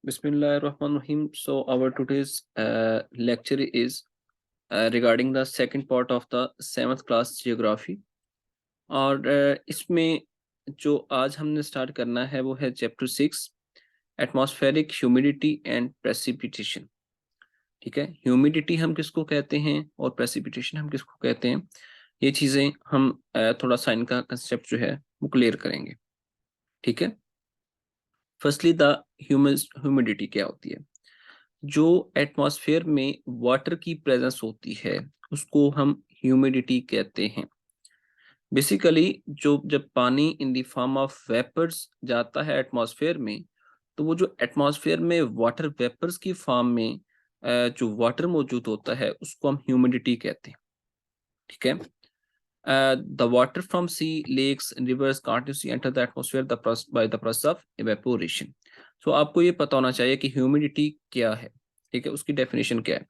Bismillahirrahmanirrahim. So our today's lecture is regarding the second part of the 7th class geography. और इसमें जो आज हमने स्टार्ट करना है वो है chapter 6 atmospheric humidity and precipitation. ठीक है, ह्यूमिडिटी हम किसको कहते हैं और प्रेसिपिटेशन हम किसको कहते हैं, ये चीज़ें हम थोड़ा सा इनका कंसेप्ट जो है वो क्लियर करेंगे। ठीक है, फर्स्टली द ह्यूमिडिटी क्या होती है। जो एटमॉस्फेयर में वाटर की प्रेजेंस होती है उसको हम ह्यूमिडिटी कहते हैं। बेसिकली जब पानी in the form of vapours जाता है एटमॉस्फेयर में, तो वो जो एटमॉस्फेयर में वाटर वेपर्स की फॉर्म में जो वाटर मौजूद होता है उसको हम ह्यूमिडिटी कहते हैं। ठीक है, the water from sea, lakes and rivers continuously enter the atmosphere by the process of evaporation. So आपको ये पता होना चाहिए कि ह्यूमिडिटी क्या है। ठीक है, उसकी डेफिनेशन क्या है।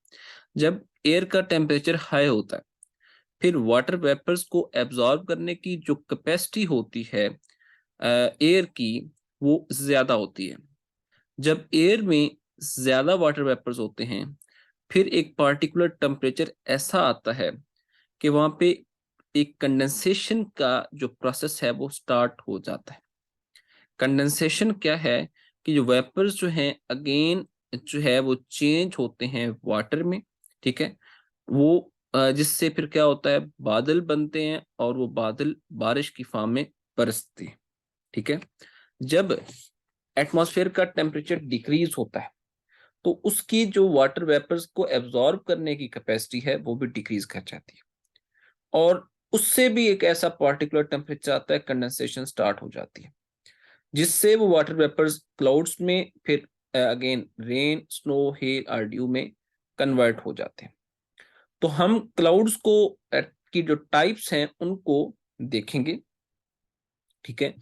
जब एयर का टेम्परेचर हाई होता है फिर वाटर वेपर्स को एब्जॉर्ब करने की जो कैपेसिटी होती है एयर की वो ज्यादा होती है। जब एयर में ज्यादा वाटर वेपर्स होते हैं फिर एक पार्टिकुलर टेम्परेचर ऐसा आता है कि वहां पे एक कंडेंसेशन का जो प्रोसेस है वो स्टार्ट हो जाता है। कंडेंसेशन क्या है कि जो वेपर्स जो हैं अगेन जो है वो चेंज होते हैं वाटर में। ठीक है, वो जिससे फिर क्या होता है, बादल बनते हैं और वो बादल बारिश की फॉर्म में बरसते हैं। ठीक है, जब एटमॉस्फेयर का टेम्परेचर डिक्रीज होता है तो उसकी जो वाटर वेपर्स को एब्जॉर्ब करने की कैपेसिटी है वो भी डिक्रीज कर जाती है और उससे भी एक ऐसा पार्टिकुलर टेम्परेचर आता है, कंडेंसेशन स्टार्ट हो जाती है जिससे वो वाटर वेपर्स क्लाउड्स में फिर अगेन रेन, स्नो, हेल और ड्यू में कन्वर्ट हो जाते हैं। तो हम क्लाउड्स को की जो टाइप्स हैं उनको देखेंगे। ठीक है,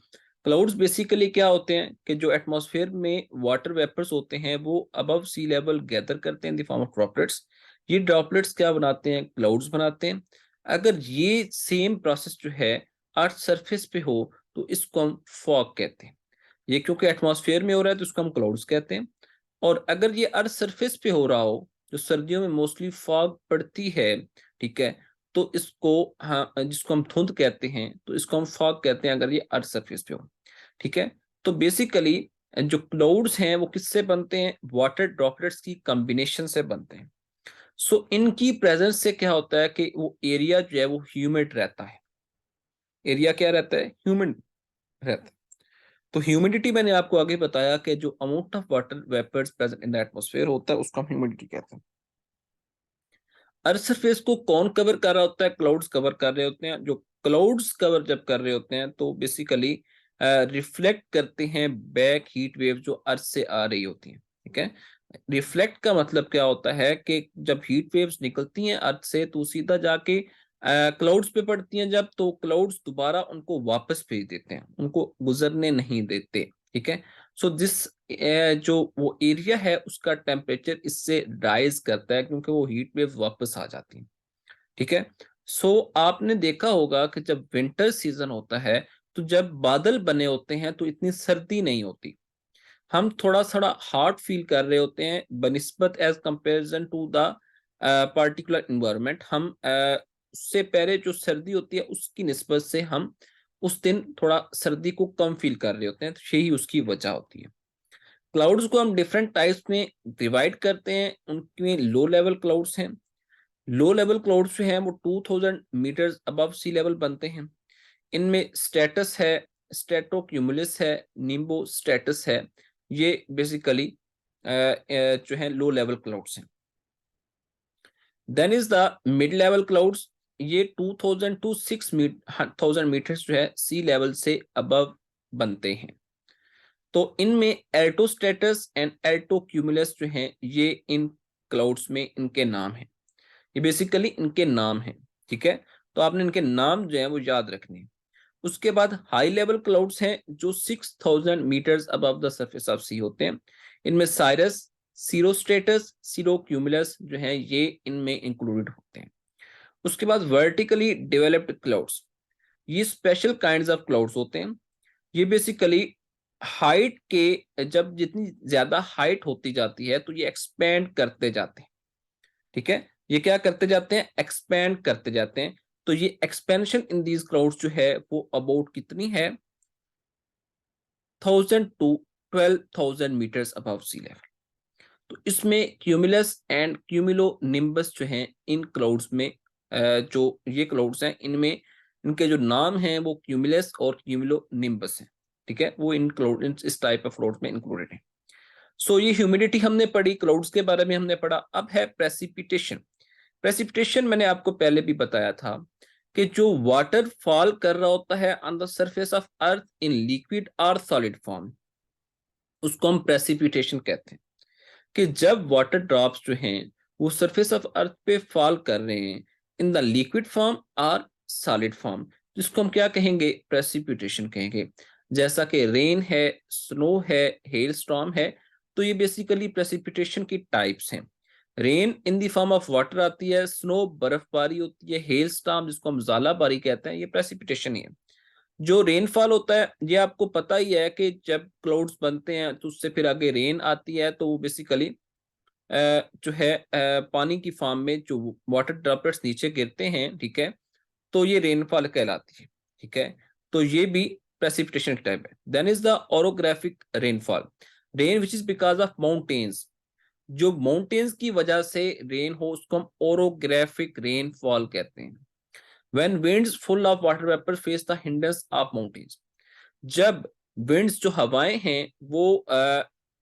क्लाउड्स बेसिकली क्या होते हैं कि जो एटमॉस्फेयर में वाटर वेपर्स होते हैं वो अबव सी लेवल गैदर करते हैं इन द फॉर्म ऑफ ड्रॉपलेट्स। ये ड्रॉपलेट्स क्या बनाते हैं, क्लाउड्स बनाते हैं। अगर ये सेम प्रोसेस जो है अर्थ सरफेस पे हो तो इसको हम फॉग कहते हैं। ये क्योंकि एटमॉस्फेयर में हो रहा है तो इसको हम क्लाउड्स कहते हैं। और अगर ये अर्थ सरफेस पे हो रहा हो, जो सर्दियों में मोस्टली फॉग पड़ती है, ठीक है, तो इसको हाँ जिसको हम धुंध कहते हैं तो इसको हम फॉग कहते हैं अगर ये अर्थ सरफेस पे हो। ठीक है, तो बेसिकली जो क्लाउड्स हैं वो किससे बनते हैं, वाटर ड्रॉपलेट्स की कॉम्बिनेशन से बनते हैं। सो इनकी प्रेजेंस से क्या होता है कि वो एरिया जो है वो ह्यूमिड रहता है। एरिया क्या रहता है, ह्यूमिड रहता है। तो ह्यूमिडिटी मैंने आपको आगे बताया कि जो amount of water vapours present in the atmosphere होता है उसको हम ह्यूमिडिटी कहते हैं। अर्थ सरफेस को कौन कवर कर रहा होता है, क्लाउड्स कवर कर रहे होते हैं। जो क्लाउड्स कवर जब कर रहे होते हैं तो बेसिकली रिफ्लेक्ट करते हैं बैक हीट वेव जो अर्थ से आ रही होती हैं। ठीक है, रिफ्लेक्ट का मतलब क्या होता है कि जब हीट वेव्स निकलती हैं अर्थ से तो सीधा जाके क्लाउड्स पे पड़ती हैं, जब तो क्लाउड्स दोबारा उनको वापस भेज देते हैं, उनको गुजरने नहीं देते। ठीक है, सो दिस जो वो एरिया है उसका टेम्परेचर इससे राइज करता है क्योंकि वो हीट वेव वापस आ जाती है। ठीक है, सो आपने देखा होगा कि जब विंटर सीजन होता है तो जब बादल बने होते हैं तो इतनी सर्दी नहीं होती, हम थोड़ा थोड़ा हॉट फील कर रहे होते हैं बनिस्बत as comparison to the particular environment. हम उससे पहले जो सर्दी होती है उसकी निस्बत से हम उस दिन थोड़ा सर्दी को कम फील कर रहे होते हैं, तो यही उसकी वजह होती है। क्लाउड्स को हम डिफरेंट टाइप्स में डिवाइड करते हैं। उनमें लो लेवल क्लाउड्स हैं। लो लेवल क्लाउड्स जो हैं वो 2000 मीटर अबव सी लेवल बनते हैं। इनमें स्टेटस है, स्टेटोक्यूमुलस है, निम्बो स्टेटस है। ये बेसिकली जो है लो लेवल क्लाउड्स हैं। Then is the mid level clouds. ये 2000 टू 6000 मीटर्स जो है सी लेवल से अबव बनते हैं। तो इनमें एल्टोस्टेटस एंड एल्टोक्यूमुलस जो हैं ये इन क्लाउड्स में इनके नाम हैं। ये बेसिकली इनके नाम हैं। ठीक है, तो आपने इनके नाम जो है वो याद रखने। उसके बाद हाई लेवल क्लाउड्स हैं जो 6000 meters above the surface of sea होते हैं। इनमें साइरस, सीरोस्ट्रेटस, सीरोक्यूमुलस जो है ये इनमें इंक्लूडेड होते हैं। उसके बाद वर्टिकली डेवलप्ड क्लाउड्स, ये स्पेशल काइंड्स ऑफ क्लाउड्स होते हैं। ये बेसिकली हाइट के जब जितनी ज्यादा हाइट होती जाती है तो ये एक्सपेंड करते जाते हैं, ठीक है, ये क्या करते जाते हैं, एक्सपेंड करते जाते हैं। तो ये एक्सपेंशन इन दीज क्लाउड्स जो है वो अबाउट कितनी है, 1000 to 12,000 metres above sea level. तो इसमें क्यूमुलस एंड क्यूमुलो निम्बस जो हैं इन क्लाउड्स में, जो ये क्लाउड्स हैं इनमें इनके जो नाम हैं वो क्यूमुलस और क्यूमुलो निम्बस हैं, ठीक है, वो इन क्लाउड इस टाइप ऑफ क्लाउड्स में इंक्लूडेड है। सो ये ह्यूमिडिटी हमने पढ़ी, क्लाउड्स के बारे में हमने पढ़ा। अब है प्रेसिपिटेशन। प्रेसिपिटेशन मैंने आपको पहले भी बताया था कि जो वाटर फॉल कर रहा होता है on the surface of earth in liquid और सॉलिड फॉर्म, उसको हम प्रेसिपिटेशन कहते हैं। कि जब वाटर ड्रॉप्स जो हैं वो सरफेस ऑफ अर्थ पे फॉल कर रहे हैं इन द लिक्विड फॉर्म और सॉलिड फॉर्म, जिसको हम क्या कहेंगे, प्रेसिपिटेशन कहेंगे। जैसा कि रेन है, स्नो है, हेल स्टॉर्म है, तो ये बेसिकली प्रेसिपिटेशन की टाइप्स हैं। Rain in the form of water आती है, स्नो बर्फबारी होती है, हेल स्टॉर्म जिसको हम ज़ालाबारी कहते हैं, ये प्रेसिपिटेशन ही है। जो रेनफॉल होता है ये आपको पता ही है कि जब क्लाउड्स बनते हैं तो उससे फिर आगे रेन आती है, तो वो बेसिकली जो है पानी की फॉर्म में जो वाटर ड्रॉपलेट्स नीचे गिरते हैं, ठीक है, तो ये रेनफॉल कहलाती है, ठीक है। तो ये भी प्रेसिपिटेशन टाइप है। Then is the orographic rainfall, rain which is because of mountains, जो माउंटेन्स की वजह से रेन हो उसको हम ओरोग्राफिक रेनफॉल कहते हैं। When winds full of water vapour face the hindrance of mountains, जब विंड्स जो हवाएं हैं वो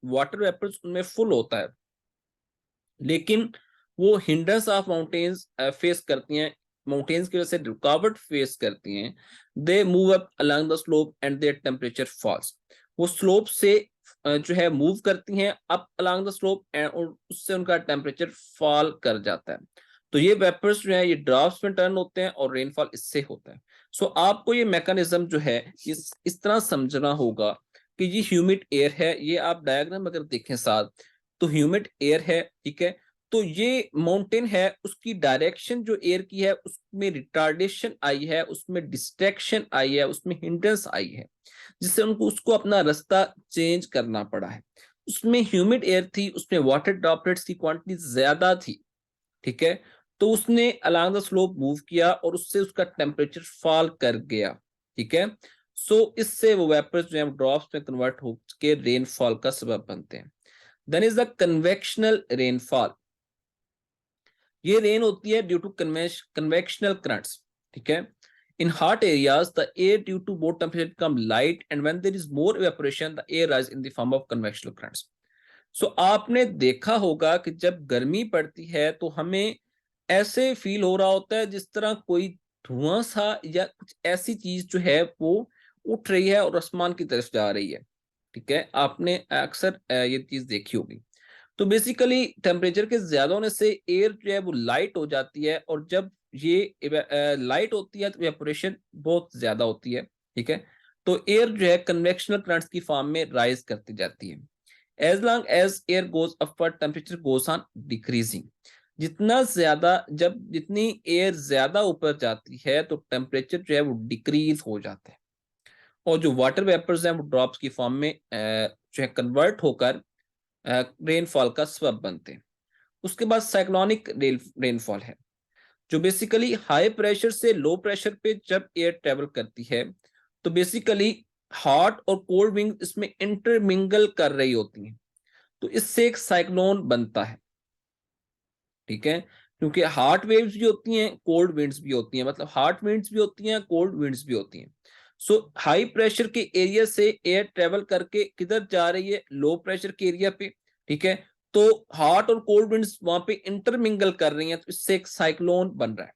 वाटर वेपर्स उनमें फुल होता है, लेकिन वो हिंड्रेंस ऑफ माउंटेन्स फेस करती हैं, माउंटेन्स की वजह से रुकावट फेस करती हैं। They move up along the slope and their temperature falls, वो स्लोप से जो है मूव करती हैं up along the slope and उससे उनका टेम्परेचर फॉल कर जाता है। तो ये वेपर्स जो है ये ड्रॉप्स में टर्न होते हैं और रेनफॉल इससे होता है। सो आपको ये मैकेनिज्म जो है इस तरह समझना होगा कि ये ह्यूमिड एयर है, ये आप डायग्राम अगर देखें साथ तो ह्यूमिड एयर है, ठीक है। तो ये माउंटेन है, उसकी डायरेक्शन जो एयर की है उसमें रिटार्डेशन आई है, उसमें डिस्ट्रैक्शन आई है, उसमें हिंड्रेंस आई है, जिससे उनको उसको अपना रास्ता चेंज करना पड़ा है। उसमें ह्यूमिड एयर थी, उसमें वाटर ड्रॉपलेट्स की क्वांटिटी ज्यादा थी, ठीक है, तो उसने अलॉन्ग द स्लोप मूव किया और उससे उसका टेम्परेचर फॉल कर गया, ठीक है। सो इससे वो वेपर्स जो है ड्रॉप्स में कन्वर्ट होकर रेनफॉल का सबब बनते हैं। Then is the convectional rainfall, ये रेन होती है ड्यू टू कन्वेक्शनल करंट्स, ठीक है। In hot areas the air due to both temperature become light and when there is more evaporation the air rise in the form of convectional currents. So आपने देखा होगा कि जब गर्मी पड़ती है तो हमें ऐसे फील हो रहा होता है जिस तरह कोई धुआं सा या कुछ ऐसी चीज जो है वो उठ रही है और आसमान की तरफ जा रही है, ठीक है, आपने अक्सर ये चीज देखी होगी। तो बेसिकली टेम्परेचर के ज्यादा होने से एयर जो है वो लाइट हो जाती है, और जब ये लाइट होती है तो इवेपोरेशन बहुत ज्यादा होती है, ठीक है। तो एयर जो है कन्वेक्शनल करंट्स की फॉर्म में राइज करती जाती है। As long as air goes upward temperature goes on decreasing, जितना ज्यादा जब जितनी एयर ज्यादा ऊपर जाती है तो टेम्परेचर जो है वो डिक्रीज हो जाता है, और जो वाटर वेपर्स हैं वो ड्रॉप्स की फॉर्म में जो है कन्वर्ट होकर रेनफॉल का सबब बनते हैं। उसके बाद साइक्लोनिक रेनफॉल है, जो बेसिकली हाई प्रेशर से लो प्रेशर पे जब एयर ट्रेवल करती है तो बेसिकली हॉट और कोल्ड विंग इसमें इंटरमिंगल कर रही होती हैं, तो इससे एक साइक्लोन बनता है, ठीक है। क्योंकि हॉट वेव्स भी होती हैं, कोल्ड विंड्स भी होती हैं, मतलब हॉट विंड्स भी होती हैं, कोल्ड विंड्स भी होती हैं। सो हाई प्रेशर के एरिया से एयर ट्रेवल करके किधर जा रही है, लो प्रेशर के एरिया पे, ठीक है। तो हॉट और कोल्ड विंड्स वहां पे इंटरमिंगल कर रही हैं, तो इससे एक साइक्लोन बन रहा है।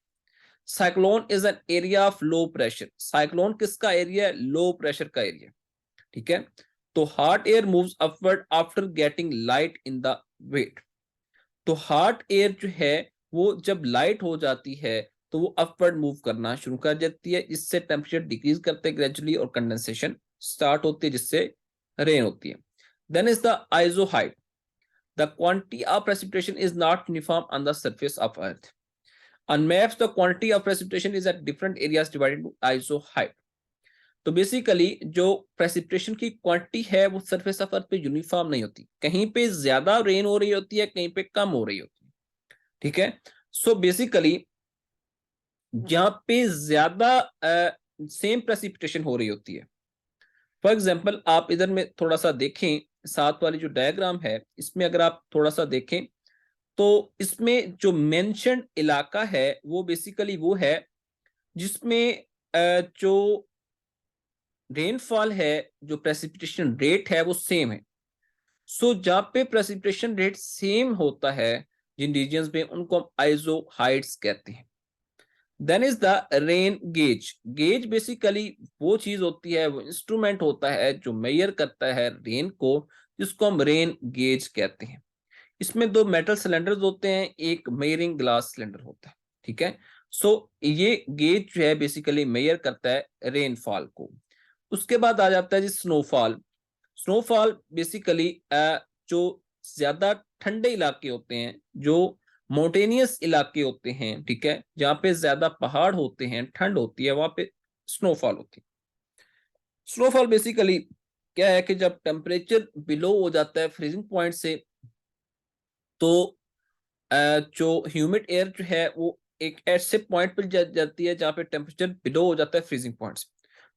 Cyclone is an area of low pressure, cyclone किसका एरिया है, लो प्रेशर का एरिया, ठीक है। तो hot air moves upward after getting light in the wet, तो हॉट एयर जो है वो जब लाइट हो जाती है तो वो अपवर्ड मूव करना शुरू कर देती है, इससे टेम्परेचर डिक्रीज करते हैं ग्रेजुअली और कंडेंसेशन स्टार्ट होती है जिससे रेन होती है। देन इज द आइजो height, the quantity of precipitation is not uniform on the surface of earth, on maps the quantity of precipitation is at different areas divided into iso height, तो basically जो precipitation की quantity है वो surface of earth पे uniform नहीं होती, कहीं पे ज्यादा रेन हो रही होती है, कहीं पे कम हो रही होती है, ठीक है। सो बेसिकली जहाँ पे ज्यादा सेम प्रेसिपिटेशन हो रही होती है, फॉर एग्जाम्पल आप इधर में थोड़ा सा देखें, साथ वाली जो डायग्राम है इसमें अगर आप थोड़ा सा देखें तो इसमें जो मेंशन्ड इलाका है वो बेसिकली वो है जिसमें जो रेनफॉल है, जो प्रेसिपिटेशन रेट है वो सेम है। सो जहाँ पे प्रेसिपिटेशन रेट सेम होता है जिन रीजन्स में, उनको हम आइजो हाइट्स कहते हैं। Then is the rain gauge. Gauge basically वो चीज होती है, वो इंस्ट्रूमेंट होता है जो मेजर करता है रेन को, जिसको हम रेन गेज कहते हैं। इसमें दो मेटल सिलेंडर्स होते हैं, एक मेजरिंग ग्लास सिलेंडर होता है, ठीक है। सो ये गेज जो है बेसिकली मेजर करता है रेनफॉल को। उसके बाद आ जाता है जी स्नोफॉल। स्नोफॉल बेसिकली जो ज्यादा ठंडे इलाके होते हैं, जो माउंटेनियस इलाके होते हैं, ठीक है, जहाँ पे ज्यादा पहाड़ होते हैं, ठंड होती है, वहां पे स्नोफॉल होती है। स्नोफॉल बेसिकली क्या है कि जब टेम्परेचर बिलो हो जाता है फ्रीजिंग पॉइंट से, तो जो ह्यूमिड एयर जो है वो एक ऐसे पॉइंट पर जाती है जहाँ पे टेम्परेचर बिलो हो जाता है फ्रीजिंग पॉइंट से।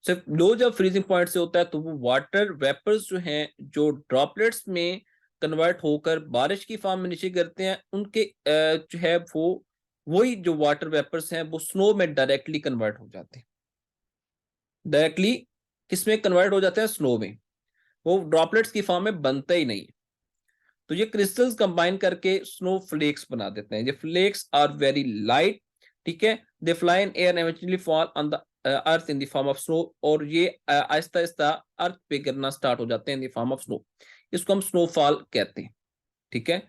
सिर्फ लो जब फ्रीजिंग पॉइंट से होता है तो वो वाटर वेपर्स जो हैं, जो ड्रॉपलेट्स में कन्वर्ट होकर बारिश की फॉर्म में नीचे गिरते हैं, उनके जो है वो वही जो वाटर वेपर्स हैं वो स्नो में डायरेक्टली कन्वर्ट हो जाते हैं। डायरेक्टली किसमें कन्वर्ट हो जाते हैं? स्नो में। वो ड्रॉपलेट्स की फॉर्म में बनते ही नहीं है। तो ये क्रिस्टल्स कंबाइन करके स्नो फ्लेक्स बना देते हैं। ये फ्लेक्स आर वेरी लाइट, ठीक है, they fly in air and eventually fall on the earth in the form of snow. और ये आहिस्ता आहिस्ता अर्थ पे गिरना स्टार्ट हो जाते हैं इन द फॉर्म ऑफ स्नो। इसको हम स्नोफॉल कहते हैं, ठीक है।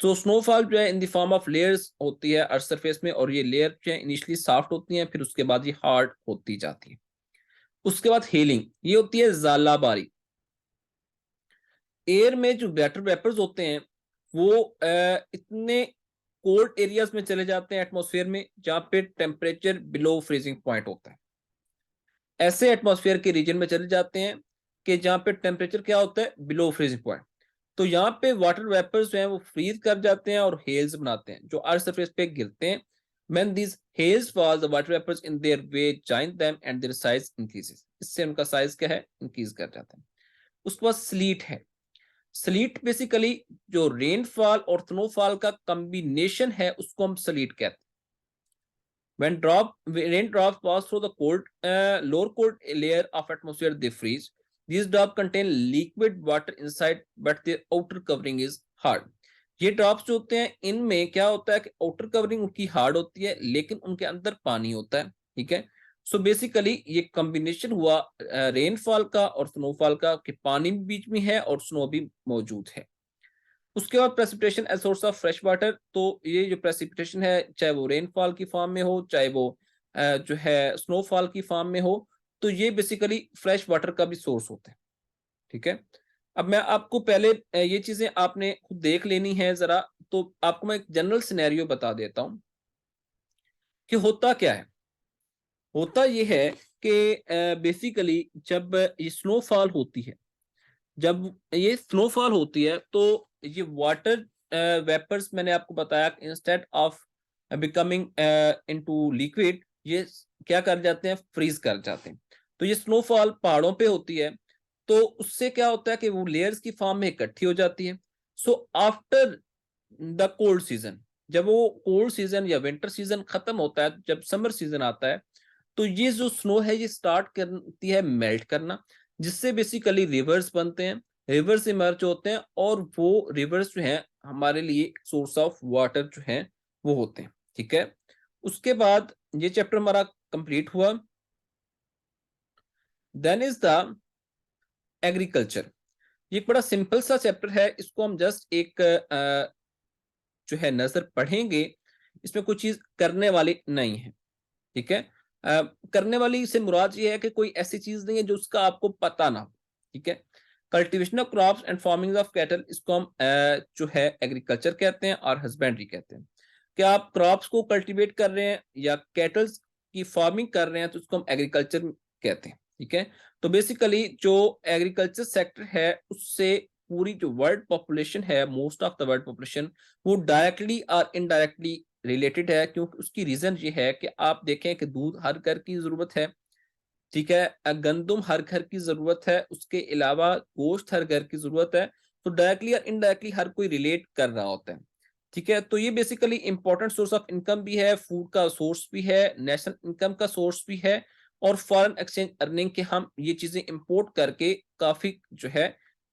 तो स्नोफॉल जो है इन द फॉर्म ऑफ लेयर्स होती है अर्थ सरफेस में, और ये लेयर जो है इनिशियली सॉफ्ट होती हैं, फिर उसके बाद ये हार्ड होती जाती है। उसके बाद हेलिंग, ये होती है जालाबारी। एयर में जो वाटर वेपर्स होते हैं वो इतने कोल्ड एरियाज में चले जाते हैं एटमॉस्फेयर में जहां पे टेम्परेचर बिलो फ्रीजिंग पॉइंट होता है। ऐसे एटमॉस्फेयर के रीजन में चले जाते हैं कि जहां पे टेम्परेचर क्या होता है? Below freezing point. तो यहाँ पे वाटर वेपर्स जो हैं वो फ्रीज कर जाते हैं और हेल्स बनाते हैं जो अर्थ सरफेस पे गिरते हैं। When these hails fall, the water vapors in their way join them and their size increases. इससे उनका साइज क्या है? इंक्रीज कर जाता है। उसके बाद स्लीट है। स्लीट बेसिकली जो रेनफॉल और स्नोफॉल का कॉम्बिनेशन है उसको हम स्लीट कहते हैं। When rain drops pass through the lower cold layer of atmosphere, they freeze. These drops contain liquid water inside, but their outer covering is hard. ये drops जो होते हैं इनमें क्या होता है कि आउटर कवरिंग उनकी हार्ड होती है, लेकिन उनके अंदर पानी होता है, ठीक है। सो बेसिकली ये कॉम्बिनेशन हुआ रेनफॉल का और स्नोफॉल का, कि पानी भी बीच में है और स्नो भी मौजूद है। उसके बाद precipitation as source of fresh water. तो ये जो प्रेसिपिटेशन है, चाहे वो रेनफॉल की फॉर्म में हो, चाहे वो जो है स्नोफॉल की फॉर्म में हो, तो ये बेसिकली फ्रेश वाटर का भी सोर्स होता है, ठीक है। अब मैं आपको पहले ये चीजें आपने खुद देख लेनी है जरा, तो आपको मैं एक जनरल सिनेरियो बता देता हूं कि होता क्या है। होता ये है कि बेसिकली जब ये स्नोफॉल होती है, जब ये स्नोफॉल होती है तो ये वाटर वेपर्स, मैंने आपको बताया, instead of becoming into liquid, ये क्या कर जाते हैं? फ्रीज कर जाते हैं। तो ये स्नोफॉल पहाड़ों पे होती है, तो उससे क्या होता है कि वो लेयर्स की फॉर्म में इकट्ठी हो जाती है। So after the cold season, जब वो कोल्ड सीजन या विंटर सीजन खत्म होता है, जब समर सीजन आता है, तो ये जो स्नो है ये स्टार्ट करती है मेल्ट करना, जिससे बेसिकली रिवर्स बनते हैं, रिवर्स इमर्ज होते हैं, और वो रिवर्स जो हैं हमारे लिए सोर्स ऑफ वाटर जो है वो होते हैं, ठीक है। उसके बाद ये चैप्टर हमारा कंप्लीट हुआ। Then is the agriculture. ये एक बड़ा सिंपल सा चैप्टर है, इसको हम जस्ट एक जो है नजर पढ़ेंगे। इसमें कोई चीज करने वाली नहीं है, ठीक है। करने वाली से मुराद ये है कि कोई ऐसी चीज नहीं है जो उसका आपको पता ना हो, ठीक है। Cultivation of crops and farming of cattle, इसको हम जो है एग्रीकल्चर कहते हैं और हस्बेंड्री कहते हैं। कि आप क्रॉप्स को कल्टीवेट कर रहे हैं या कैटल्स की फार्मिंग कर रहे हैं तो उसको हम एग्रीकल्चर कहते हैं, ठीक है। तो बेसिकली जो एग्रीकल्चर सेक्टर है उससे पूरी जो वर्ल्ड पॉपुलेशन है, most of the world population, वो डायरेक्टली और इनडायरेक्टली रिलेटेड है। क्योंकि उसकी रीजन ये है कि आप देखें कि दूध हर घर की जरूरत है, ठीक है, गंदुम हर घर की जरूरत है, उसके अलावा गोश्त हर घर की जरूरत है। तो डायरेक्टली और इनडायरेक्टली हर कोई रिलेट कर रहा होता है, ठीक है। तो ये basically important source of income भी है, फूड का सोर्स भी है, नेशनल इनकम का सोर्स भी है, और फॉरेन एक्सचेंज अर्निंग के हम ये चीजें इंपोर्ट करके काफी जो है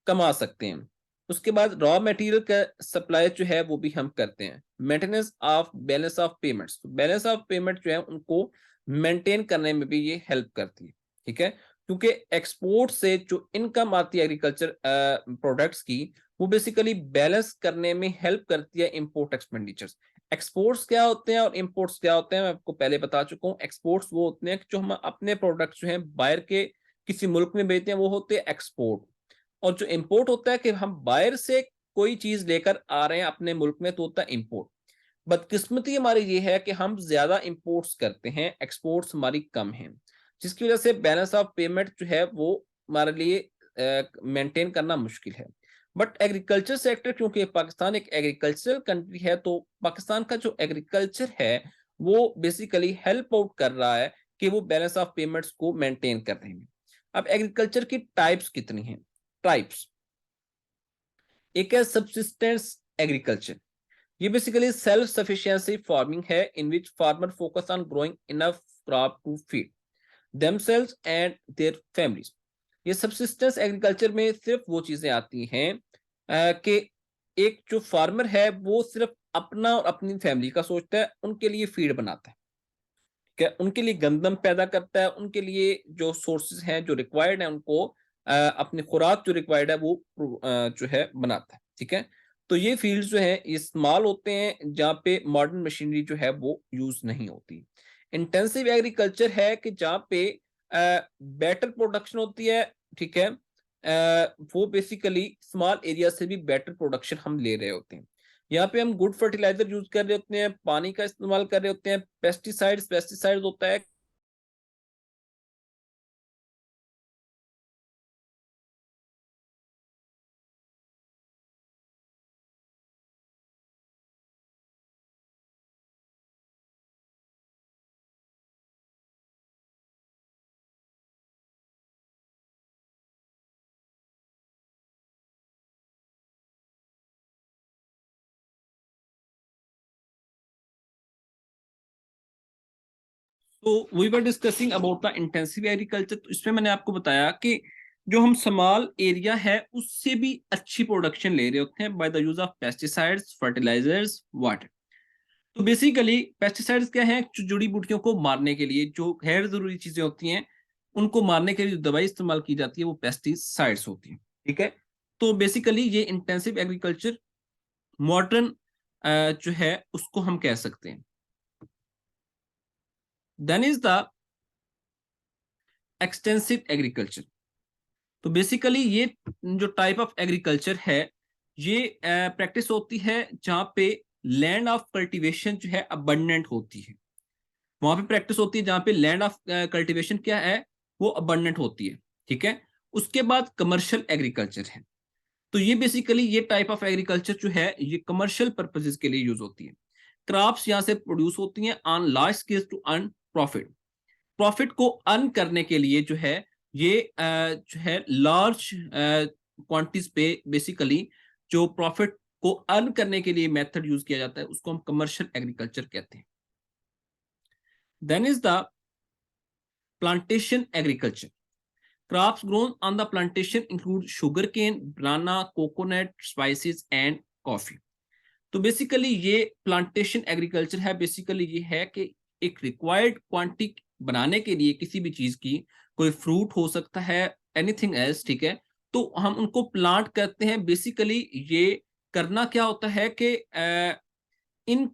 कमा सकते हैं। उसके बाद रॉ मटेरियल का सप्लाई जो है वो भी हम करते हैं। Maintenance of balance of payments, balance of payment जो है उनको मेंटेन करने में भी ये हेल्प करती है, ठीक है। क्योंकि एक्सपोर्ट से जो इनकम आती है एग्रीकल्चर प्रोडक्ट्स की, वो बेसिकली बैलेंस करने में हेल्प करती है इंपोर्ट एक्सपेंडिचर्स। एक्सपोर्ट्स क्या होते हैं और इंपोर्ट्स क्या होते हैं मैं आपको पहले बता चुका हूँ। एक्सपोर्ट्स वो होते हैं जो हम अपने प्रोडक्ट्स जो हैं बाहर के किसी मुल्क में बेचते हैं, वो होते हैं एक्सपोर्ट। और जो इंपोर्ट होता है कि हम बाहर से कोई चीज लेकर आ रहे हैं अपने मुल्क में, तो होता है इंपोर्ट। बदकिस्मती हमारी ये है कि हम ज्यादा इंपोर्ट्स करते हैं, एक्सपोर्ट्स हमारी कम है, जिसकी वजह से बैलेंस ऑफ पेमेंट जो है वो हमारे लिए मेंटेन करना मुश्किल है। बट एग्रीकल्चर सेक्टर, क्योंकि पाकिस्तान एक एग्रीकल्चरल कंट्री है, तो पाकिस्तान का जो एग्रीकल्चर है वो बेसिकली हेल्प आउट कर रहा है कि वो बैलेंस ऑफ पेमेंट्स को मेंटेन कर रहे हैं। अब एग्रीकल्चर की टाइप्स कितनी हैं? टाइप्स, एक है सबसिस्टेंस एग्रीकल्चर। ये बेसिकली सेल्फ सफिशिएंसी फार्मिंग है in which farmer focus on growing enough crop to feed themselves and their families. ये सबसिस्टेंस एग्रीकल्चर में सिर्फ वो चीजें आती हैं कि एक जो फार्मर है वो सिर्फ अपना और अपनी फैमिली का सोचता है, उनके लिए फीड बनाता है, ठीक है, उनके लिए गंदम पैदा करता है, उनके लिए जो सोर्सेज हैं जो रिक्वायर्ड है उनको अपनी खुराक जो रिक्वायर्ड है वो जो है बनाता है, ठीक है। तो ये फील्ड जो है इस्तेमाल होते हैं जहाँ पे मॉडर्न मशीनरी जो है वो यूज नहीं होती। इंटेंसिव एग्रीकल्चर है कि जहाँ पे बेटर प्रोडक्शन होती है, ठीक है, वो बेसिकली स्मॉल एरिया से भी बेटर प्रोडक्शन हम ले रहे होते हैं। यहाँ पे हम गुड फर्टिलाइजर यूज कर रहे होते हैं, पानी का इस्तेमाल कर रहे होते हैं, पेस्टिसाइड्स पेस्टिसाइड्स होता है। तो we were discussing about the intensive agriculture. तो इसमें मैंने आपको बताया कि जो हम स्मॉल एरिया है उससे भी अच्छी प्रोडक्शन ले रहे होते हैं by the use of pesticides, fertilizers, water. तो बेसिकली पेस्टिसाइड्स क्या है? जड़ी बूटियों को मारने के लिए जो गैर जरूरी चीजें होती हैं उनको मारने के लिए जो दवाई इस्तेमाल की जाती है वो पेस्टिसाइड्स होती है, ठीक है। तो बेसिकली ये इंटेंसिव एग्रीकल्चर मॉडर्न जो है उसको हम कह सकते हैं। Then is the extensive agriculture. तो बेसिकली ये जो टाइप ऑफ एग्रीकल्चर है ये प्रैक्टिस होती है जहाँ पे लैंड ऑफ कल्टीवेशन जो है अबंडेंट होती है। वहां पे प्रैक्टिस होती है जहाँ पे लैंड ऑफ कल्टीवेशन क्या है, वो अबंडेंट होती है, ठीक है। उसके बाद कमर्शियल एग्रीकल्चर है। तो ये बेसिकली ये टाइप ऑफ एग्रीकल्चर जो है ये कमर्शियल पर्पजेज के लिए यूज होती है। क्रॉप्स यहाँ से प्रोड्यूस होती हैं on large scale to earn profit. Profit को अर्न करने के लिए जो है ये जो है लार्ज क्वांटिटीज पे बेसिकली जो प्रॉफिट को अर्न करने के लिए मेथड यूज किया जाता है उसको हम कमर्शियल एग्रीकल्चर कहते हैं। Then is the plantation agriculture. Crops grown on the plantation include sugar cane, banana, coconut, spices and coffee. तो बेसिकली ये प्लांटेशन एग्रीकल्चर है। बेसिकली ये है कि एक रिक्वायर्ड क्वांटिटी बनाने के लिए किसी भी चीज की, कोई फ्रूट हो सकता है, एनीथिंग एल्स, ठीक है, तो हम उनको प्लांट करते हैं। बेसिकली ये करना क्या होता है कि इन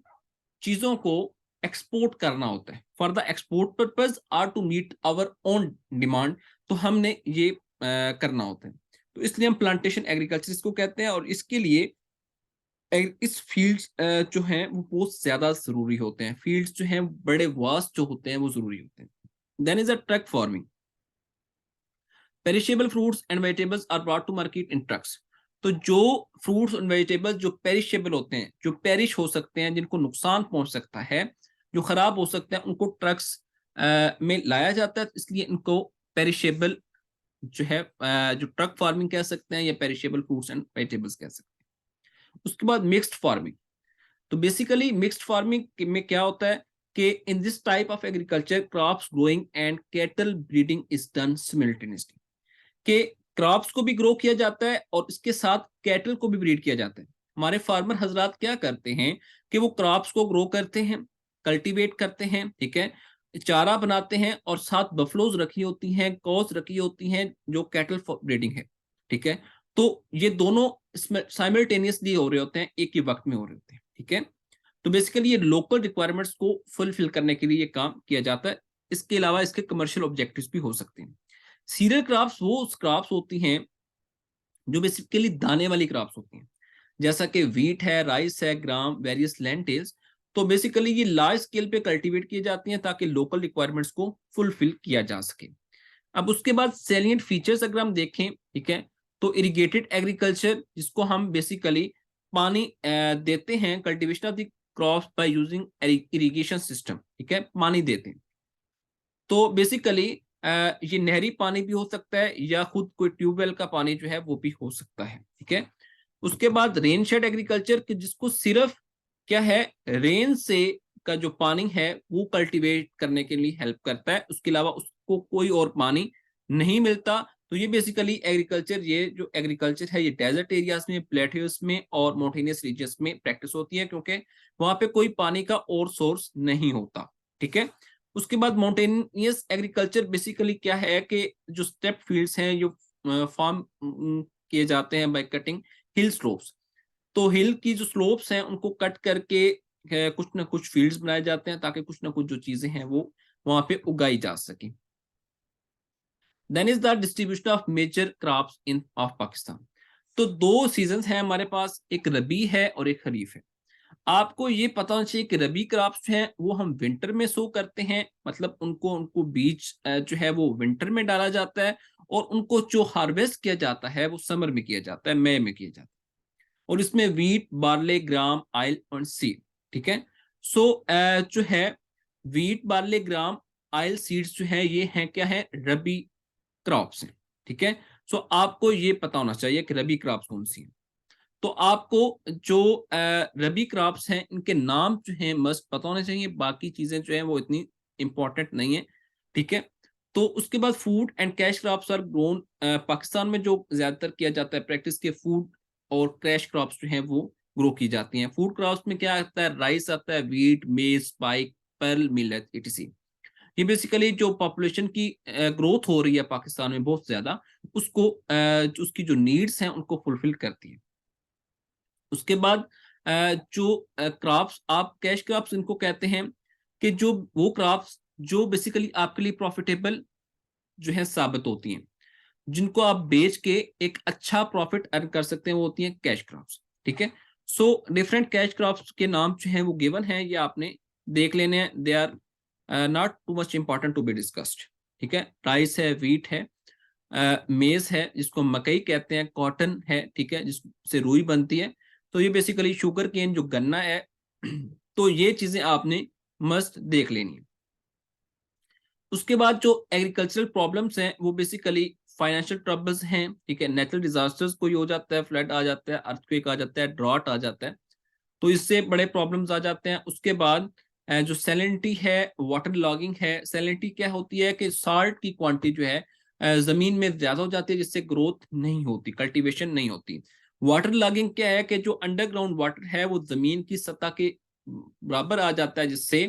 चीजों को एक्सपोर्ट करना होता है फॉर द एक्सपोर्ट पर्पज और to meet our own demand. तो हमने ये करना होता है। तो इसलिए हम प्लांटेशन एग्रीकल्चर इसको कहते हैं। और इसके लिए इस फील्ड्स जो हैं वो बहुत ज्यादा जरूरी होते हैं। फील्ड्स जो हैं बड़े वास्ट जो होते हैं वो जरूरी होते हैं। Then is a truck farming. Perishable fruits and vegetables are brought to market in trucks. तो जो फ्रूट्स एंड वेजिटेबल्स जो पेरिशेबल होते हैं, जो पेरिश हो सकते हैं, जिनको नुकसान पहुंच सकता है, जो खराब हो सकते हैं, उनको ट्रक्स में लाया जाता है, इसलिए इनको पेरिशेबल जो है जो ट्रक फार्मिंग कह सकते हैं, या पेरिशेबल फ्रूट्स एंड वेजिटेबल्स कह सकते हैं। उसके बाद मिक्स्ड फार्मिंग। तो बेसिकली मिक्स्ड फार्मिंग में क्या होता है कि in this type of agriculture crops growing and cattle breeding is done simultaneously. कि क्रॉप्स को भी ग्रो किया जाता है और इसके साथ कैटल को भी ब्रीड किया जाता है। हमारे फार्मर हजरात क्या करते हैं कि वो क्रॉप्स को ग्रो करते हैं, कल्टीवेट करते हैं, ठीक है, चारा बनाते हैं, और साथ बफलोज रखी होती हैं, कॉज रखी होती हैं, जो कैटल ब्रीडिंग है, ठीक है। तो ये दोनों साइमल्टेनियसली हो रहे होते हैं, एक ही वक्त में हो रहे होते हैं, ठीक है। तो बेसिकली ये लोकल रिक्वायरमेंट्स को फुलफिल करने के लिए ये काम किया जाता है। इसके अलावा इसके कमर्शियल ऑब्जेक्टिव्स भी हो सकते हैं। सीरियल क्रॉप्स वो क्रॉप्स होती हैं जो बेसिकली दाने वाली क्रॉप्स होती हैं, जैसा कि वीट है, राइस है, ग्राम, वेरियस लेंटिल्स। तो बेसिकली ये लार्ज स्केल पे कल्टीवेट की जाती हैं ताकि लोकल रिक्वायरमेंट्स को फुलफिल किया जा सके। अब उसके बाद सैलिएंट फीचर्स अगर हम देखें, ठीक है, तो इरिगेटेड एग्रीकल्चर, जिसको हम बेसिकली पानी देते हैं, cultivation of the crops by using irrigation system, ठीक है, पानी देते हैं। तो बेसिकली ये नहरी पानी भी हो सकता है या खुद कोई ट्यूबवेल का पानी जो है वो भी हो सकता है, ठीक है। उसके बाद रेन शेड एग्रीकल्चर, जिसको सिर्फ क्या है, रेन से का जो पानी है वो कल्टीवेट करने के लिए हेल्प करता है, उसके अलावा उसको कोई और पानी नहीं मिलता। तो ये बेसिकली एग्रीकल्चर, ये जो एग्रीकल्चर है, ये डेजर्ट एरियाज में, प्लेट्यूस में और माउंटेनियस रीजन्स में प्रैक्टिस होती है, क्योंकि वहां पे कोई पानी का और सोर्स नहीं होता, ठीक है। उसके बाद माउंटेनियस एग्रीकल्चर बेसिकली क्या है कि जो स्टेप फील्ड्स हैं, जो फार्म किए जाते हैं बाय कटिंग हिल स्लोप्स। तो हिल की जो स्लोप्स हैं उनको कट करके कुछ ना कुछ फील्ड्स बनाए जाते हैं ताकि कुछ ना कुछ जो चीजें हैं वो वहां पे उगाई जा सके। Then is the distribution of major crops in of Pakistan. तो दो सीजन्स हैं हमारे पास, एक रबी है और एक खरीफ है। आपको ये पता होना चाहिए कि रबी क्रॉप्स हैं वो हम विंटर में सो करते हैं, मतलब उनको उनको बीज जो है वो विंटर में डाला जाता है, और उनको जो हार्वेस्ट किया जाता है वो समर में किया जाता है, मई में किया जाता है। और इसमें वीट, बार्ले, ग्राम, आयल और सीड, ठीक है। सो जो है वीट, बार्ले, ग्राम, आयल, सीड्स जो है ये हैं क्या है, रबी क्रॉप्स हैं, ठीक है। सो आपको ये पता होना चाहिए कि रबी क्रॉप्स कौन सी हैं। तो आपको जो रबी क्रॉप्स हैं इनके नाम जो हैं मस्ट पता होने चाहिए, बाकी चीजें जो हैं वो इतनी इंपॉर्टेंट नहीं है, ठीक है। तो उसके बाद food and cash crops are grown. Pakistan में जो ज्यादातर किया जाता है प्रैक्टिस के, फूड और कैश क्रॉप्स जो हैं वो ग्रो की जाती हैं। फूड क्रॉप्स में क्या आता है, राइस आता है, वीट, मेज, स्पाइक, पर्ल, मिलेट, etc। ये बेसिकली जो पॉपुलेशन की ग्रोथ हो रही है पाकिस्तान में बहुत ज्यादा, उसको उसकी जो नीड्स हैं उनको फुलफिल करती है। उसके बाद जो क्रॉप्स, आप कैश क्रॉप्स इनको कहते हैं कि जो वो क्रॉप्स जो बेसिकली आपके लिए प्रॉफिटेबल जो है साबित होती हैं, जिनको आप बेच के एक अच्छा प्रॉफिट अर्न कर सकते हैं, वो होती हैं कैश क्रॉप्स, ठीक है। सो डिफरेंट कैश क्रॉप्स के नाम जो हैं वो गिवन है, ये आपने देख लेने हैं, they are not too much important to be discussed, ठीक है। राइस है, वीट है, मेज है जिसको मकई कहते हैं, कॉटन है, ठीक है, जिससे रुई बनती है। तो ये बेसिकली शुगर केन जो गन्ना है तो ये चीजें आपने मस्ट देख लेनी है। उसके बाद जो एग्रीकल्चरल प्रॉब्लम्स हैं वो बेसिकली फाइनेंशियल ट्रबल्स हैं, ठीक है, नेचुरल डिजास्टर्स कोई हो जाता है, फ्लड आ जाता है, अर्थक्वेक आ जाता है, ड्रॉट आ जाता है, तो इससे बड़े प्रॉब्लम्स आ जाते हैं। उसके बाद जो सैलिनिटी है, वाटर लॉगिंग है। सैलिनिटी क्या होती है कि साल्ट की क्वांटिटी जो है जमीन में ज्यादा हो जाती है, जिससे ग्रोथ नहीं होती, कल्टीवेशन नहीं होती। वाटर लॉगिंग क्या है कि जो अंडरग्राउंड वाटर है वो जमीन की सतह के बराबर आ जाता है, जिससे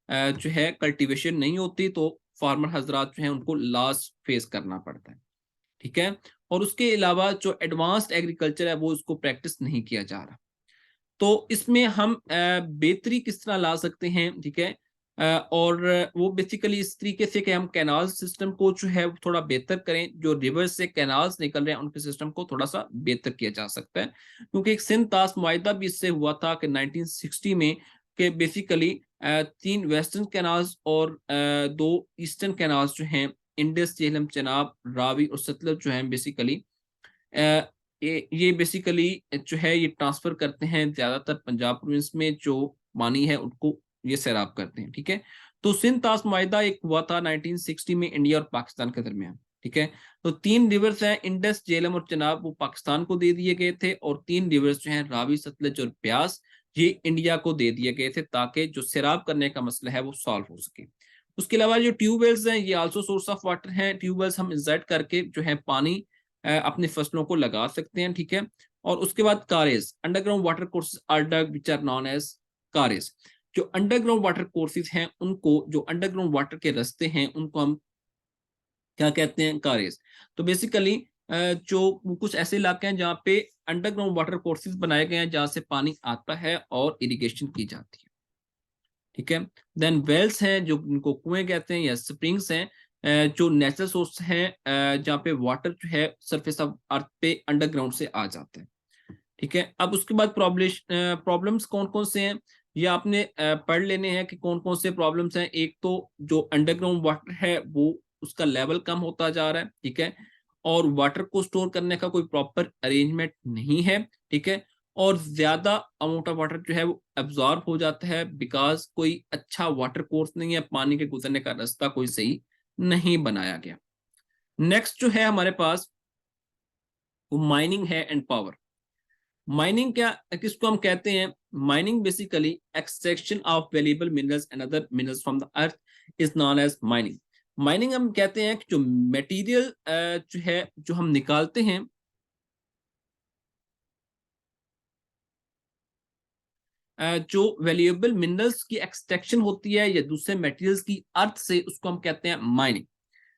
जो है कल्टीवेशन नहीं होती, तो फार्मर हजरात जो है उनको लॉस फेस करना पड़ता है, ठीक है। और उसके अलावा जो एडवांस्ड एग्रीकल्चर है वो उसको प्रैक्टिस नहीं किया जा रहा। तो इसमें हम बेहतरी किस तरह ला सकते हैं, ठीक है। और वो बेसिकली इस तरीके से कि हम कैनाल सिस्टम को जो है थोड़ा बेहतर करें, जो रिवर से कैनाल्स निकल रहे हैं उनके सिस्टम को थोड़ा सा बेहतर किया जा सकता है, क्योंकि एक सिंध ताश मुआहिदा भी इससे हुआ था कि 1960 में, कि बेसिकली 3 वेस्टर्न कैनाल्स और 2 ईस्टर्न कैनाल्स जो हैं इंडस, झेलम, चेनाब, रावी और सतलज जो है बेसिकली ये बेसिकली जो है ये ट्रांसफर करते हैं ज्यादातर पंजाब प्रोविंस में जो पानी है उनको ये सैराब करते हैं। ठीक है, तो सिंध ताश मुआहिदा एक हुआ था 1960 में इंडिया और पाकिस्तान के दरमियान। ठीक है, तो 3 रिवर्स हैं इंडस, झेलम और चनाब, वो पाकिस्तान को दे दिए गए थे, और 3 रिवर्स जो हैं रावी, सतलज और ब्यास, ये इंडिया को दे दिए गए थे ताकि जो सैराब करने का मसला है वो सॉल्व हो सके। उसके अलावा जो ट्यूबवेल्स हैं ये आल्सो सोर्स ऑफ वाटर हैं। ट्यूबवेल्स हम इंजेक्ट करके जो है पानी अपनी फसलों को लगा सकते हैं। ठीक है, और उसके बाद karez, underground water courses are dug which are known as karez. जो अंडरग्राउंड वाटर कोर्सेज हैं उनको, जो अंडरग्राउंड वाटर के रास्ते हैं उनको हम क्या कहते हैं, कारेज। तो बेसिकली जो कुछ ऐसे इलाके हैं जहाँ पे अंडरग्राउंड वाटर कोर्सेज बनाए गए हैं जहाँ से पानी आता है और इरिगेशन की जाती है। ठीक है, देन वेल्स हैं जो इनको कुएं कहते हैं या स्प्रिंग्स हैं, जो नेचुरल सोर्स हैं जहाँ पे वाटर जो है सरफेस ऑफ अर्थ पे अंडरग्राउंड से आ जाता है। ठीक है, अब उसके बाद प्रॉब्लम्स कौन कौन से हैं ये आपने पढ़ लेने हैं कि कौन कौन से प्रॉब्लम्स हैं। एक तो जो अंडरग्राउंड वाटर है वो उसका लेवल कम होता जा रहा है। ठीक है, और वाटर को स्टोर करने का कोई प्रॉपर अरेंजमेंट नहीं है। ठीक है, और ज्यादा अमाउंट ऑफ वाटर जो है वो एब्जॉर्ब हो जाता है बिकॉज कोई अच्छा वाटर कोर्स नहीं है, पानी के गुजरने का रास्ता कोई सही नहीं बनाया गया। नेक्स्ट जो है हमारे पास वो माइनिंग है एंड पावर। माइनिंग क्या, किसको हम कहते हैं, mining basically extraction of valuable minerals and other minerals from the earth is known as mining. Mining हम कहते हैं कि जो मटेरियल जो है जो हम निकालते हैं जो वैल्यूएबल मिनरल्स की एक्सट्रैक्शन होती है या दूसरे मटेरियल्स की अर्थ से, उसको हम कहते हैं माइनिंग।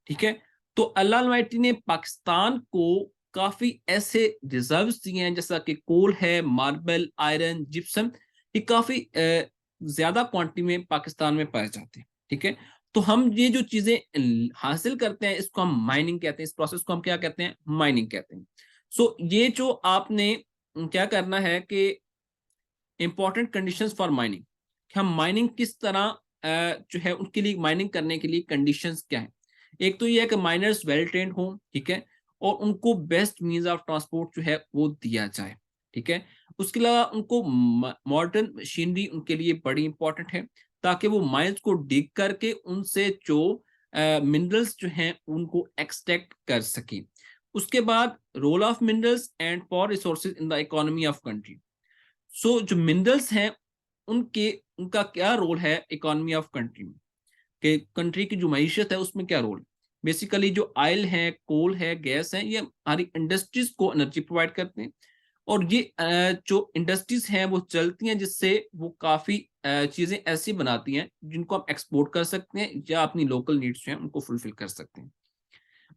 ठीक है, तो अल्लाह अलमाइटी ने पाकिस्तान को काफी ऐसे रिजर्व्स दिए हैं जैसा कि कोल है, मार्बल, आयरन, जिप्सम, ये काफी ज्यादा क्वांटिटी में पाकिस्तान में पाए जाते हैं। ठीक है, तो हम ये जो चीजें हासिल करते हैं इसको हम माइनिंग कहते हैं, इस प्रोसेस को हम क्या कहते हैं, माइनिंग कहते हैं। सो ये जो आपने क्या करना है कि इंपॉर्टेंट कंडीशंस फॉर माइनिंग, कि हम माइनिंग किस तरह जो है उनके लिए माइनिंग करने के लिए कंडीशंस क्या है। एक तो ये है कि माइनर्स वेल ट्रेंड हों। ठीक है, और उनको बेस्ट मींस ऑफ ट्रांसपोर्ट जो है वो दिया जाए। ठीक है, उसके अलावा उनको मॉडर्न मशीनरी उनके लिए बड़ी इंपॉर्टेंट है ताकि वो माइंस को डिग करके उनसे जो मिनरल्स जो हैं उनको एक्सट्रैक्ट कर सके। उसके बाद role of minerals and power resources in the economy of country. So जो मिनरल्स हैं उनके उनका क्या रोल है इकोनॉमी ऑफ कंट्री में, कि कंट्री की जो मीशत है उसमें क्या रोल। बेसिकली जो ऑयल है, कोल है, गैस है, ये हमारी इंडस्ट्रीज को एनर्जी प्रोवाइड करते हैं, और ये जो इंडस्ट्रीज हैं वो चलती हैं जिससे वो काफी चीजें ऐसी बनाती हैं जिनको हम एक्सपोर्ट कर सकते हैं या अपनी लोकल नीड्स जो हैं उनको फुलफिल कर सकते हैं।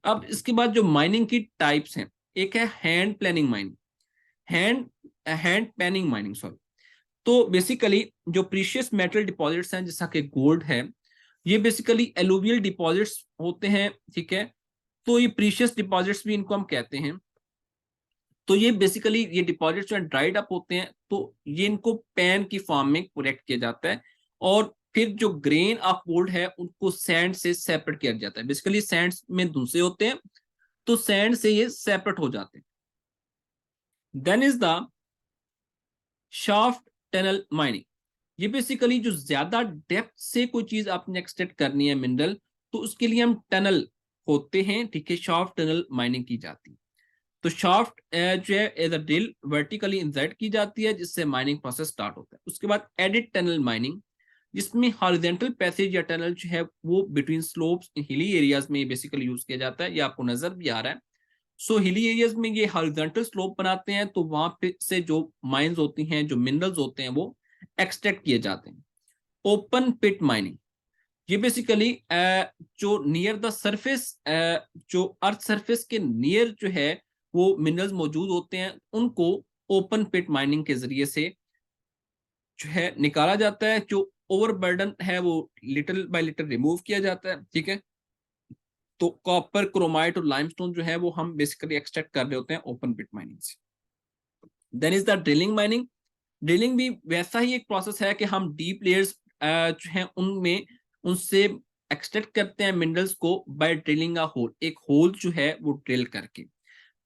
अब इसके बाद जो माइनिंग की टाइप्स हैं, एक है hand planning mining, hand hand panning mining, sorry. तो बेसिकली जो प्रीशियस मेटल डिपॉजिट्स हैं जैसा कि गोल्ड है, ये बेसिकली एलुवियल डिपॉजिट्स होते हैं। ठीक है, तो ये प्रीशियस डिपॉजिट्स भी इनको हम कहते हैं। तो ये बेसिकली ये डिपॉजिट्स जो ड्राइड अप होते हैं तो ये इनको पैन की फॉर्म में कलेक्ट किया जाता है, और फिर जो ग्रेन ऑफ गोल्ड है उनको सैंड से सेपरेट किया जाता है। बेसिकली सैंड में धुंसे होते हैं तो सैंड से ये सेपरेट हो जाते हैं। Then is the shaft tunnel mining. ये बेसिकली जो ज्यादा डेप्थ से कोई चीज आपने एक्सट्रैक्ट करनी है मिनरल, तो उसके लिए हम टनल होते हैं। ठीक है, शाफ्ट टनल माइनिंग की जाती है। तो शाफ्ट जो है as a drill vertically insert की जाती है जिससे माइनिंग प्रोसेस स्टार्ट होता है। उसके बाद एडिड टनल माइनिंग, जिसमें हॉरिजॉन्टल पैसेज या टनल जो है वो बिटवीन स्लोप्स इन हिली एरियाज में बेसिकली यूज किया जाता है। ये आपको नजर भी आ रहा है। सो हिली एरियाज में ये हॉरिजॉन्टल स्लोप बनाते हैं तो वहां पे से जो माइंस होती हैं, जो मिनरल्स होते हैं वो एक्सट्रैक्ट किए जाते हैं। ओपन पिट माइनिंग, ये बेसिकली जो नियर द सरफेस, जो अर्थ सरफेस के नियर जो है वो मिनरल्स मौजूद होते हैं उनको ओपन पिट माइनिंग के जरिए से जो है निकाला जाता है। जो ओवरबर्डन है वो लिटिल बाय लिटिल रिमूव किया जाता है। ठीक है, तो कॉपर, क्रोमाइट और लाइमस्टोन जो है वो हम बेसिकली एक्सट्रैक्ट कर रहे होते हैं ओपन पिट माइनिंग से। Then is the drilling mining. Drilling भी वैसा ही एक प्रोसेस है कि हम डीप लेयर्स जो है उनमें उनसे एक्सट्रैक्ट करते हैं मिनरल्स को बाय ड्रिलिंग अ होल, एक होल जो है वो ड्रिल करके।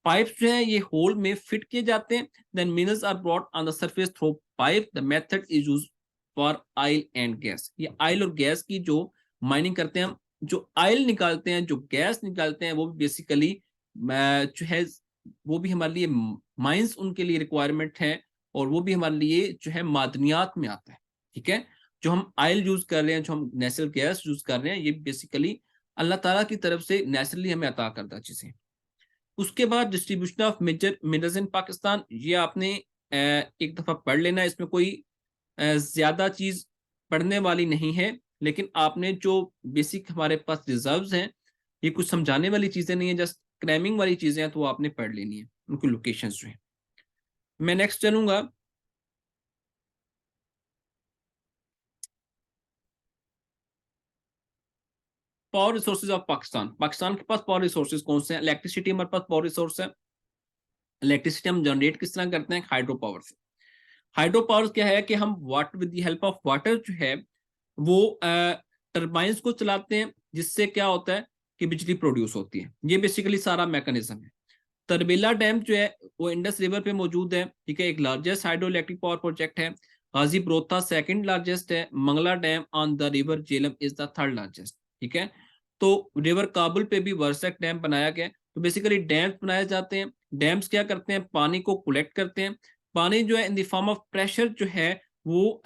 पाइप्स जो है ये होल में फिट किए जाते हैं, then minerals are brought on the surface through pipe. The method is used for oil and gas. ये ऑयल और गैस की जो माइनिंग करते हैं हम, जो ऑयल निकालते हैं, जो गैस निकालते हैं, वो भी बेसिकली जो है वो भी हमारे लिए माइंस उनके लिए रिक्वायरमेंट है, और वो भी हमारे लिए जो है मादनियात में आता है। ठीक है, जो हम ऑयल यूज कर रहे हैं, जो हम नेचुरल गैस यूज कर रहे हैं, ये बेसिकली अल्लाह ताला की तरफ से नेचुरली हमें अता करता चीजें। उसके बाद distribution of major minerals in Pakistan, ये आपने एक दफा पढ़ लेना, इसमें कोई ज्यादा चीज पढ़ने वाली नहीं है, लेकिन आपने जो बेसिक हमारे पास रिजर्व्स हैं, ये कुछ समझाने वाली चीजें नहीं है, जस्ट क्रैमिंग वाली चीजें हैं, तो वो आपने पढ़ लेनी है, उनकी लोकेशंस जो है। मैं नेक्स्ट चलूंगा। Power resources of Pakistan. Pakistan के पास पावर रिसोर्सेज कौन से हैं? इलेक्ट्रिसिटी हमारे पास पावर रिसोर्स है। इलेक्ट्रिसिटी हम जनरेट किस तरह करते हैं? हाइड्रो पावर से। हाइड्रो पावर क्या है कि हम water with the help of water जो है वो टर्बाइंस को चलाते हैं, जिससे क्या होता है कि बिजली प्रोड्यूस होती है। ये बेसिकली सारा मैकेनिज्म है। तरबेला डैम जो है वो इंडस रिवर पे मौजूद है। ठीक है, एक largest hydro electric power project है। गाजी ब्रोथा सेकंड लार्जेस्ट है। Mangla dam on the river Jhelum is the third largest. ठीक है, तो रिवर काबुल पे भी वर्सक डैम बनाया गया। तो बेसिकली डैम्स बनाए जाते हैं। डैम्स क्या करते हैं? पानी को कलेक्ट करते हैं। पानी जो है इन द फॉर्म ऑफ प्रेशर जो है वो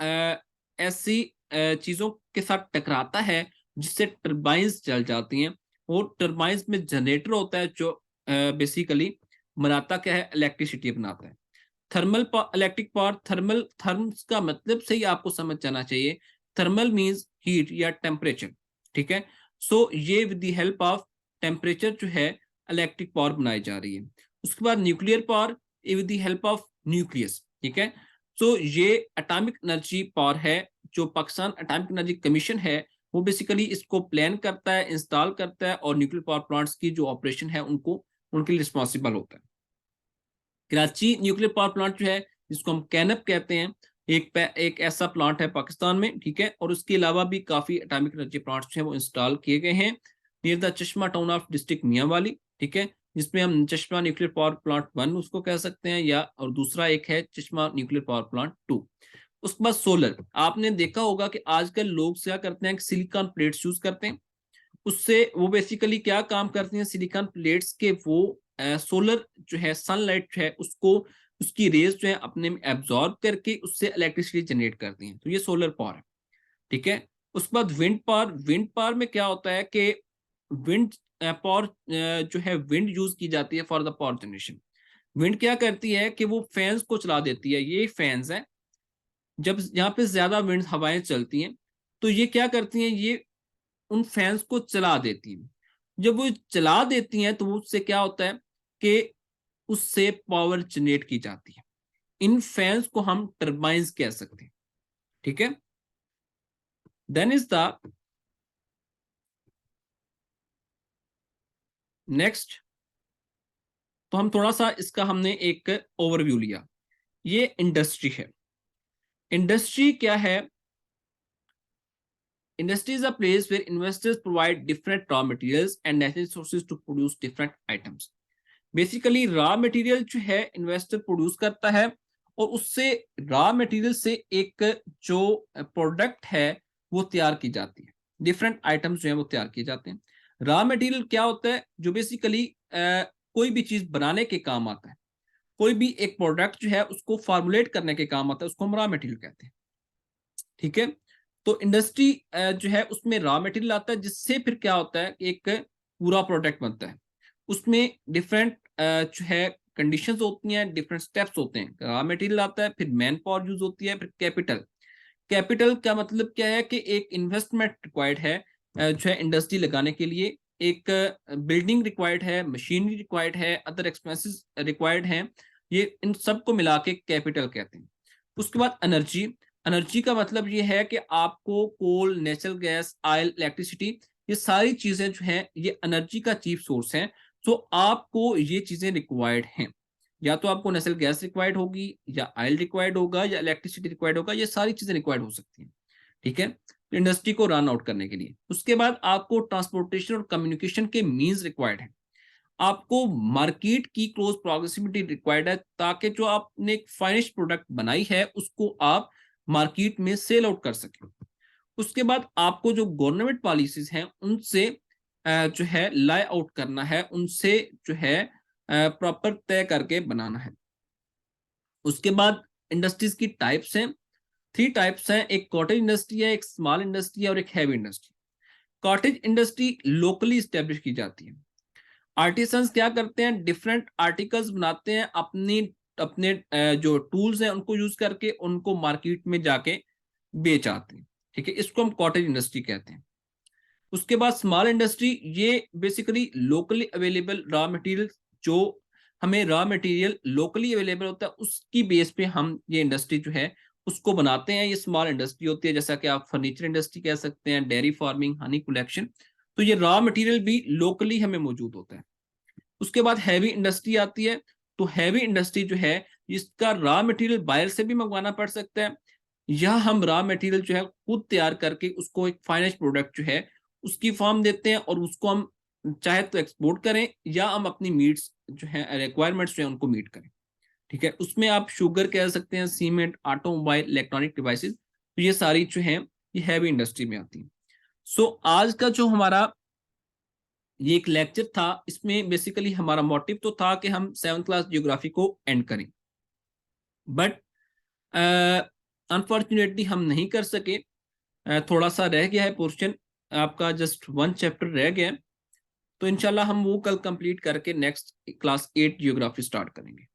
ऐसी चीजों के साथ टकराता है जिससे टर्बाइंस चल जाती हैं, और टर्बाइंस में जनरेटर होता है जो बेसिकली बनाता क्या है? इलेक्ट्रिसिटी बनाता है। थर्मल इलेक्ट्रिक पावर, थर्मल थर्म्स का मतलब सही आपको समझ जाना चाहिए। थर्मल मींस हीट या टेम्परेचर। ठीक है, सो ये with the help of temperature जो है इलेक्ट्रिक पावर बनाई जा रही है। उसके बाद nuclear power with the help of nucleus. ठीक है, सो ये एटॉमिक एनर्जी पावर है, जो पाकिस्तान एटॉमिक एनर्जी कमीशन है वो बेसिकली इसको प्लान करता है, इंस्टॉल करता है, और न्यूक्लियर पावर प्लांट्स की जो ऑपरेशन है उनको उनके लिए रिस्पॉन्सिबल होता है। कराची न्यूक्लियर पावर प्लांट जो है, जिसको हम कैनप कहते हैं, एक ऐसा प्लांट है पाकिस्तान में। ठीक है, और उसके अलावा भी काफी एटॉमिक एनर्जी प्लांट्स जो है वो इंस्टॉल किए गए हैं नियर द चश्मा टाउन ऑफ डिस्ट्रिक्ट मियांवाली। ठीक है, जिसमें हम चश्मा न्यूक्लियर पावर प्लांट 1 उसको कह सकते हैं, या और दूसरा एक है चश्मा न्यूक्लियर पावर प्लांट 2। उसके बाद सोलर, आपने देखा होगा कि आजकल लोग क्या करते हैं? सिलिकॉन प्लेट्स यूज करते हैं। उससे वो बेसिकली क्या काम करती हैं सिलिकॉन प्लेट्स के? वो सोलर जो है, सनलाइट जो है उसको, उसकी रेज जो है अपने में एब्जॉर्ब करके उससे इलेक्ट्रिसिटी जनरेट करती हैं। तो ये सोलर पावर है। ठीक है, उसके बाद विंड पावर। विंड पावर में क्या होता है कि विंड पावर जो है विंड यूज की जाती है for the power generation. Wind क्या करती है कि वो फैंस को चला देती है। ये फैंस है, जब यहाँ पे ज्यादा विंड हवाएं चलती हैं तो ये क्या करती हैं? ये उन फैंस को चला देती हैं। जब वो चला देती हैं तो उससे क्या होता है कि उससे पावर जनरेट की जाती है। इन फैंस को हम टर्बाइंस कह सकते हैं। ठीक है, देन इज द नेक्स्ट। तो हम थोड़ा सा इसका हमने एक ओवरव्यू लिया। ये इंडस्ट्री है। इंडस्ट्री क्या है? Industry is a place where investors provide different raw materials and natural resources to produce different items. Basically raw material जो है इन्वेस्टर प्रोड्यूस करता है, और उससे रॉ मटेरियल से एक जो प्रोडक्ट है वो तैयार की जाती है। डिफरेंट आइटम्स जो है वो तैयार किए जाते हैं। रॉ मटेरियल क्या होता है? जो बेसिकली कोई भी चीज बनाने के काम आता है। कोई भी एक प्रोडक्ट जो है उसको फॉर्मुलेट करने के काम आता है, उसको हम रॉ मटेरियल कहते हैं। ठीक है, तो इंडस्ट्री जो है उसमें रॉ मटेरियल आता है, जिससे फिर क्या होता है कि एक पूरा प्रोडक्ट बनता है। उसमें डिफरेंट जो है कंडीशंस होती हैं, डिफरेंट स्टेप्स होते हैं। रॉ मटेरियल आता है, फिर मैन पावर यूज होती है, फिर कैपिटल। कैपिटल का मतलब क्या है कि एक इन्वेस्टमेंट रिक्वायर्ड है जो है इंडस्ट्री लगाने के लिए। एक बिल्डिंग रिक्वायर्ड है, मशीनरी रिक्वायर्ड है, अदर एक्सपेंसेस रिक्वायर्ड हैं। ये इन सबको मिला के कैपिटल कहते हैं। उसके बाद एनर्जी। एनर्जी का मतलब ये है कि आपको कोल, नेचुरल गैस, ऑयल, इलेक्ट्रिसिटी, ये सारी चीजें जो हैं ये एनर्जी का चीफ सोर्स है। तो आपको ये चीजें रिक्वायर्ड हैं। या तो आपको नेचुरल गैस रिक्वायर्ड होगी, या ऑयल रिक्वायर्ड होगा, या इलेक्ट्रिसिटी रिक्वायर्ड होगा। ये सारी चीजें रिक्वायर्ड हो सकती हैं। ठीक है, इंडस्ट्री को रन आउट करने के लिए। उसके बाद आपको ट्रांसपोर्टेशन और कम्युनिकेशन के मीन्स रिक्वायर्ड है, आपको मार्केट की क्लोज प्रोक्सिमिटी रिक्वायर्ड है, ताकि जो आपने एक फाइनिश्ड प्रोडक्ट बनाई है उसको आप मार्केट में सेल आउट कर सकें। उसके बाद आपको जो गवर्नमेंट पॉलिसीज हैं उनसे जो है लाई आउट करना है, उनसे जो है प्रॉपर तय करके बनाना है। उसके बाद इंडस्ट्रीज की टाइप्स हैं, 3 टाइप्स हैं, एक कॉटेज इंडस्ट्री है, एक स्मॉल इंडस्ट्री है और एक heavy industry. Cottage industry locally establish की जाती है। आर्टिसंस क्या करते हैं, डिफरेंट आर्टिकल्स बनाते हैं, अपनी अपने जो टूल्स हैं उनको यूज करके उनको मार्केट में जाके बेच आते हैं। ठीक है, इसको हम कॉटेज इंडस्ट्री कहते हैं। उसके बाद स्मॉल इंडस्ट्री, ये basically locally available raw material, जो हमें रॉ मटेरियल लोकली अवेलेबल होता है उसकी बेस पे हम ये इंडस्ट्री जो है उसको बनाते हैं, ये स्मॉल इंडस्ट्री होती है। जैसा कि आप फर्नीचर इंडस्ट्री कह सकते हैं, डेयरी फार्मिंग, हनी कलेक्शन, तो ये रॉ मटेरियल भी लोकली हमें मौजूद होता है। उसके बाद हैवी इंडस्ट्री आती है, तो हैवी इंडस्ट्री जो है इसका रॉ मटेरियल बाहर से भी मंगवाना पड़ सकता है, या हम रॉ मटेरियल जो है खुद तैयार करके उसको एक फाइनल प्रोडक्ट जो है उसकी फॉर्म देते हैं और उसको हम चाहे तो एक्सपोर्ट करें या हम अपनी मीट्स जो है रिक्वायरमेंट्स जो है उनको मीट करें। ठीक है, उसमें आप शुगर कह सकते हैं, सीमेंट, ऑटोमोबाइल, इलेक्ट्रॉनिक डिवाइसेस, तो ये सारी जो है ये हैवी इंडस्ट्री में आती है। सो आज का जो हमारा ये एक लेक्चर था, इसमें बेसिकली हमारा मोटिव तो था कि हम 7th क्लास जियोग्राफी को एंड करें, बट अनफॉर्चुनेटली हम नहीं कर सके। थोड़ा सा रह गया है पोर्शन, आपका जस्ट 1 चैप्टर रह गया है, तो इंशाल्लाह हम वो कल कंप्लीट करके नेक्स्ट क्लास 8 जियोग्राफी स्टार्ट करेंगे।